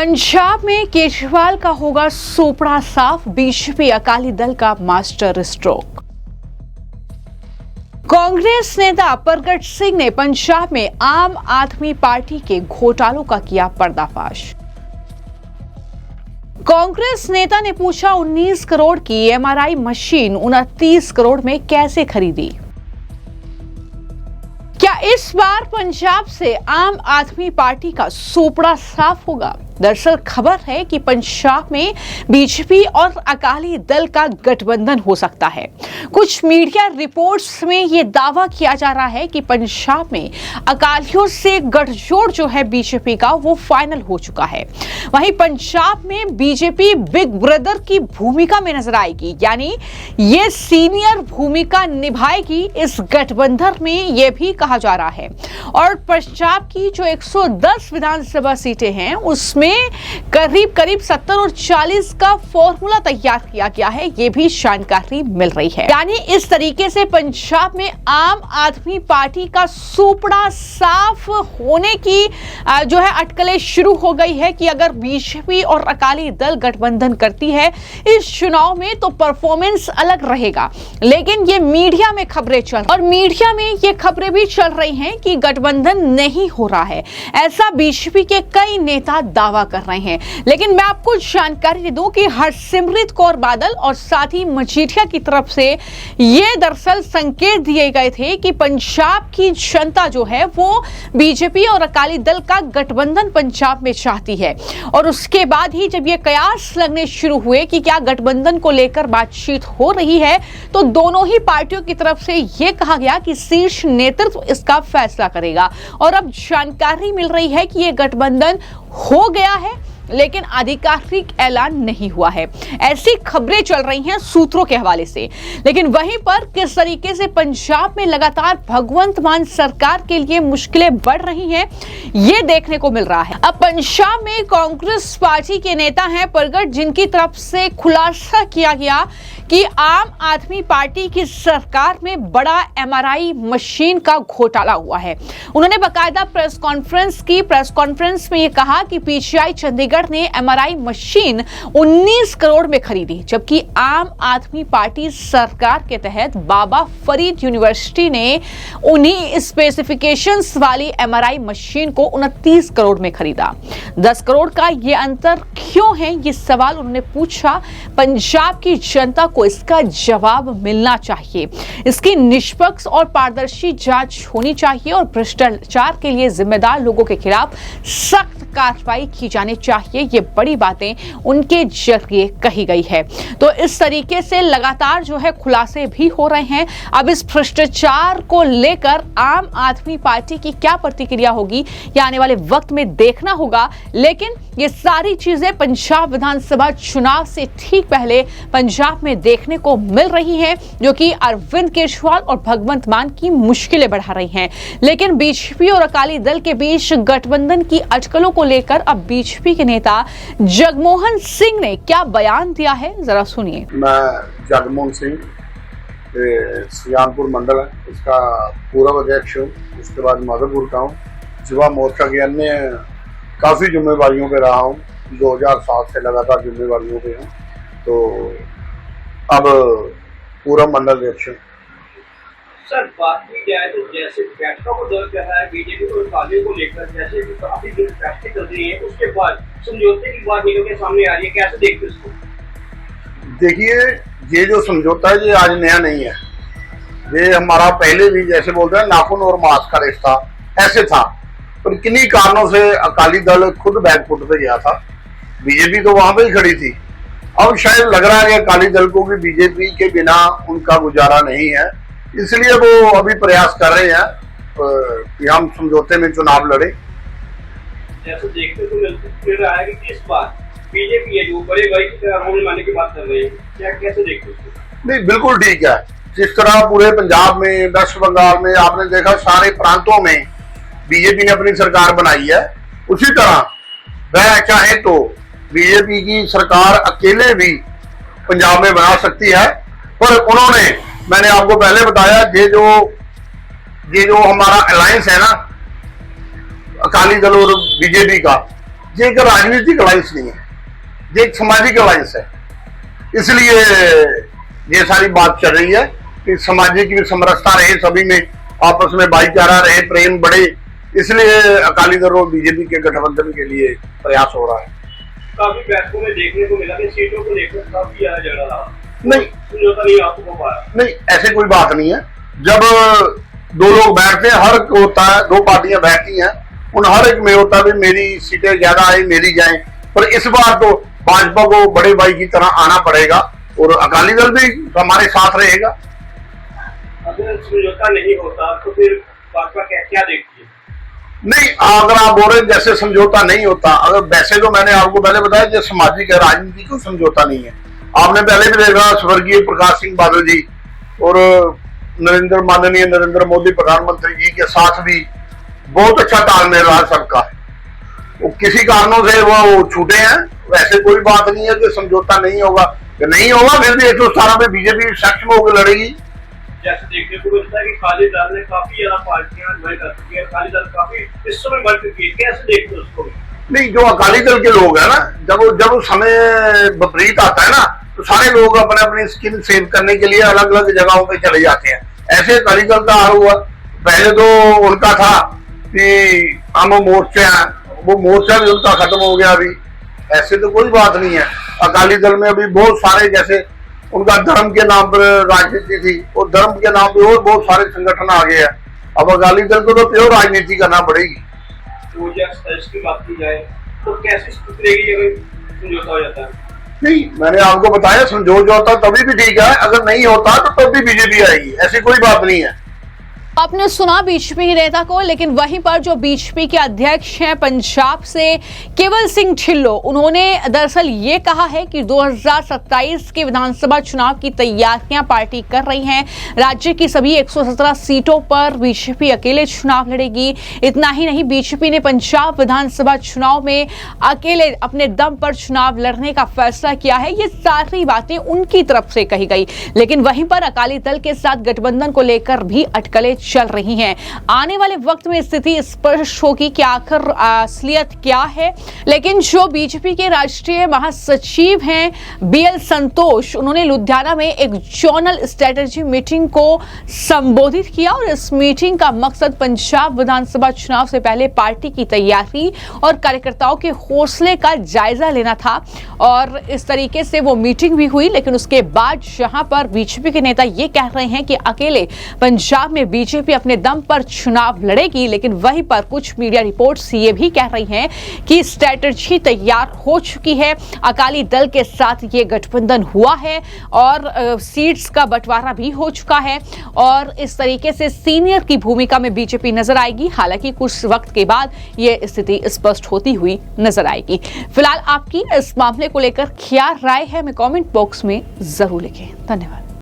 पंजाब में केजरीवाल का होगा सोपड़ा साफ, बीजेपी अकाली दल का मास्टर स्ट्रोक। कांग्रेस नेता प्रगट सिंह ने पंजाब में आम आदमी पार्टी के घोटालों का किया पर्दाफाश। कांग्रेस नेता ने पूछा 19 करोड़ की एमआरआई मशीन 29 करोड़ में कैसे खरीदी। क्या इस बार पंजाब से आम आदमी पार्टी का सोपड़ा साफ होगा? दरअसल खबर है कि पंजाब में बीजेपी और अकाली दल का गठबंधन हो सकता है। कुछ मीडिया रिपोर्ट्स में यह दावा किया जा रहा है कि पंजाब में अकालियों से गठजोड़ जो है बीजेपी का वो फाइनल हो चुका है। वहीं पंजाब में बीजेपी बिग ब्रदर की भूमिका में नजर आएगी, यानी ये सीनियर भूमिका निभाएगी इस गठबंधन में, यह भी कहा जा रहा है। और पंजाब की जो 110 विधानसभा सीटें हैं उसमें करीब 70 और 40 का फॉर्मूला तैयार किया गया है, ये भी जानकारी मिल रही है। यानी इस तरीके से पंजाब में आम आदमी पार्टी का सोपड़ा साफ होने की जो है अटकलें शुरू हो गई है कि अगर बीजेपी और अकाली दल गठबंधन करती है इस चुनाव में तो परफॉर्मेंस अलग रहेगा। लेकिन ये मीडिया में खबरें और मीडिया में ये खबरें भी चल रही हैं कि गठबंधन नहीं हो रहा है, ऐसा बीजेपी के कई नेता दावा कर रहे हैं। लेकिन मैं आपको जानकारी दे दूं कि हरसिमरत कौर बादल और साथ ही मजीठिया की तरफ से ये दरअसल संकेत दिए गए थे कि पंजाब की जनता जो है वो बीजेपी और अकाली दल का गठबंधन पंजाब में चाहती है। और उसके बाद ही जब ये कयास लगने शुरू हुए कि क्या गठबंधन को लेकर बातचीत हो रही है, तो दोनों ही पार्टियों की तरफ से ये कहा गया कि शीर्ष नेतृत्व इसका फैसला करेगा। और अब जानकारी मिल रही है कि ये गठबंधन हो गया है, लेकिन आधिकारिक ऐलान नहीं हुआ है, ऐसी खबरें चल रही हैं सूत्रों के हवाले से। लेकिन वहीं पर किस तरीके से पंजाब में लगातार भगवंत मान सरकार के लिए मुश्किलें बढ़ रही हैं, ये देखने को मिल रहा है। अब पंजाब में कांग्रेस पार्टी के नेता हैं प्रगट, जिनकी तरफ से खुलासा किया गया कि आम आदमी पार्टी की सरकार में बड़ा एमआरआई मशीन का घोटाला हुआ है। उन्होंने बाकायदा प्रेस कॉन्फ्रेंस की। प्रेस कॉन्फ्रेंस में यह कहा कि पीजीआई चंडीगढ़ ने एमआरआई मशीन 19 करोड़ में खरीदी, जबकि आम आदमी पार्टी सरकार के तहत बाबा फरीद यूनिवर्सिटी ने उन्हीं स्पेसिफिकेशंस वाली एमआरआई मशीन को 29 करोड़ में खरीदा। 10 करोड़ का यह अंतर क्यों है, ये सवाल उन्होंने पूछा। पंजाब की जनता को इसका जवाब मिलना चाहिए। इसकी निष्पक्ष और पारदर्शी जांच होनी चाहिए और भ्रष्टाचार के लिए जिम्मेदार लोगों के खिलाफ सख्त कार्रवाई की जानी चाहिए। ये बड़ी बातें उनके जरिए कही गई है। तो इस तरीके से लगातार जो है खुलासे भी हो रहे हैं। अब इस भ्रष्टाचार को लेकर आम आदमी पार्टी की क्या प्रतिक्रिया होगी, ये आने वाले वक्त में देखना होगा। लेकिन ये सारी चीजें पंजाब विधानसभा चुनाव से ठीक पहले पंजाब में देखने को मिल रही हैं, जो कि अरविंद केजरीवाल और भगवंत मान की मुश्किलें बढ़ा रही हैं। लेकिन बीजेपी और अकाली दल के बीच गठबंधन की अटकलों को लेकर अब बीजेपी के नेता जगमोहन सिंह ने क्या बयान दिया है, जरा सुनिए। मैं जगमोहन सिंह सुजानपुर मंडल है, इसका पूर्व अध्यक्ष हूँ, उसके बाद मधुपुर का हूँ। युवा मोर्चा की अन्य काफ़ी जिम्मेवारियों पे रहा हूँ, 2007 से लगातार जिम्मेवारियों पे हूँ। तो अब पूरा मंडल अध्यक्ष। सर बात की जाए तो जैसे फैसला को दर्ज कर रहा है बीजेपी को अकालियों को लेकर, जैसे काफी दिन फैसले चल रही है, उसके बाद समझौते की बात निकल के सामने आ रही है, कैसे देखते हो इसको? देखिए, ये जो समझौता है ये आज नया नहीं है। ये हमारा पहले भी जैसे बोलते हैं नाखून और मांस का रिश्ता ऐसे था, पर किन्हीं कारणों से अकाली दल खुद बैकफुट पे गया था। बीजेपी तो वहां पे ही खड़ी थी। अब शायद लग रहा है कि अकाली दल को भी बीजेपी के बिना उनका गुजारा नहीं है, इसलिए वो अभी प्रयास कर रहे हैं कि हम समझौते में चुनाव लड़े। जैसे देखते तो मिल रहा है कि इस बार बीजेपी है जो बड़े भाई की तरह रोल मानने की बात कर रही है, क्या कैसे देखते हो? नहीं, बिल्कुल ठीक है। जिस तरह पूरे पंजाब में, वेस्ट बंगाल में आपने देखा सारे प्रांतों में बीजेपी ने अपनी सरकार बनाई है, उसी तरह वह चाहे तो बीजेपी की सरकार अकेले भी पंजाब में बना सकती है। पर उन्होंने, मैंने आपको पहले बताया, ये जो हमारा अलायंस है ना अकाली दल और बीजेपी का, ये एक राजनीतिक अलायंस नहीं है, ये एक सामाजिक अलायंस है। इसलिए ये सारी बात चल रही है कि सामाजिक भी समरसता रहे, सभी में आपस में भाईचारा रहे, प्रेम बढ़े, इसलिए अकाली दल और बीजेपी के गठबंधन के लिए प्रयास हो रहा है। काफी बैठकों में देखने को मिला कि सीटों को लेकर काफी ज्यादा झगड़ा रहा, नहीं समझौता नहीं आपको हो पाया। नहीं, ऐसे कोई बात नहीं है। जब दो लोग बैठते हैं, हर एक होता है, दो पार्टियां बैठती हैं, उन हर एक में होता है मेरी सीटें ज्यादा आए, मेरी जाए। पर इस बार तो भाजपा को बड़े भाई की तरह आना पड़ेगा और अकाली दल भी हमारे साथ रहेगा। अगर समझौता नहीं होता तो फिर भाजपा क्या देखती है? नहीं, अगर आप बोल रहे हैं जैसे समझौता नहीं होता, अगर वैसे तो मैंने आपको पहले बताया कि सामाजिक है, राजनीति को समझौता नहीं है। आपने पहले भी देखा स्वर्गीय प्रकाश सिंह बादल जी और माननीय नरेंद्र मोदी प्रधानमंत्री जी के साथ भी बहुत अच्छा तालमेल रहा सबका। वो किसी कारणों से वो छूटे हैं, वैसे कोई बात नहीं है कि समझौता नहीं होगा, कि नहीं होगा फिर भी 117 में बीजेपी सक्षम होकर लड़ेगी। जैसे देखने को मिलता है कि अकाली दल ने काफी ज्यादा पार्टियां ज्वाइन कर चुकी है, अकाली दल काफी हिस्सों में बढ़ चुकी है, कैसे देखते हो उसको? नहीं, जो अकाली दल के लोग हैं ना, जब समय विपरीत आता है ना, तो सारे लोग अपने अपनी स्किन सेव करने के लिए अलग अलग जगहों पे चले जाते हैं। ऐसे अकाली दल का हाल हुआ। पहले तो उनका था कि हम मोर्चे हैं, वो मोर्चा भी उनका खत्म हो गया। अभी ऐसे तो कोई बात नहीं है। अकाली दल में अभी बहुत सारे, जैसे उनका धर्म के नाम पर राजनीति थी और धर्म के नाम पे और बहुत सारे संगठन आ गए हैं। अब अकाली दल को तो प्योर राजनीति करना पड़ेगी। की बात की जाए तो कैसी स्थिति रहेगी अगर समझौता हो जाता है? नहीं, मैंने आपको बताया समझौता तभी भी ठीक है, अगर नहीं होता तो तब भी बीजेपी आएगी, ऐसी कोई बात नहीं है। आपने सुना बीजेपी नेता को, लेकिन वहीं पर जो बीजेपी के अध्यक्ष हैं पंजाब से केवल सिंह ढिल्लों, उन्होंने दरअसल ये कहा है कि 2027 के विधानसभा चुनाव की तैयारियां पार्टी कर रही है। राज्य की सभी 117 सीटों पर बीजेपी अकेले चुनाव लड़ेगी। इतना ही नहीं, बीजेपी ने पंजाब विधानसभा चुनाव में अकेले अपने दम पर चुनाव लड़ने का फैसला किया है। ये सारी बातें उनकी तरफ से कही गई, लेकिन वहीं पर अकाली दल के साथ गठबंधन को लेकर भी अटकलें चल रही हैं। आने वाले वक्त में स्थिति स्पष्ट होगी कि आखिर असलियत क्या है। लेकिन जो बीजेपी के राष्ट्रीय महासचिव हैं बीएल संतोष, उन्होंने लुधियाना में एक जोनल स्ट्रेटेजी मीटिंग को संबोधित किया और इस मीटिंग का मकसद पंजाब विधानसभा चुनाव से पहले पार्टी की तैयारी और कार्यकर्ताओं के हौसले का जायजा लेना था। और इस तरीके से वो मीटिंग भी हुई। लेकिन उसके बाद जहां पर बीजेपी के नेता ये कह रहे हैं कि अकेले पंजाब में बीजेपी अपने दम पर चुनाव लड़ेगी, लेकिन वहीं पर कुछ मीडिया रिपोर्ट्स ये भी कह रही हैं कि स्ट्रेटजी तैयार हो चुकी है, अकाली दल के साथ ये गठबंधन हुआ है और सीट्स का बंटवारा भी हो चुका है और इस तरीके से सीनियर की भूमिका में बीजेपी नजर आएगी। हालांकि कुछ वक्त के बाद ये स्थिति स्पष्ट होती हुई नजर आएगी। फिलहाल आपकी इस मामले को लेकर क्या राय है, हमें कमेंट बॉक्स में जरूर लिखें। धन्यवाद।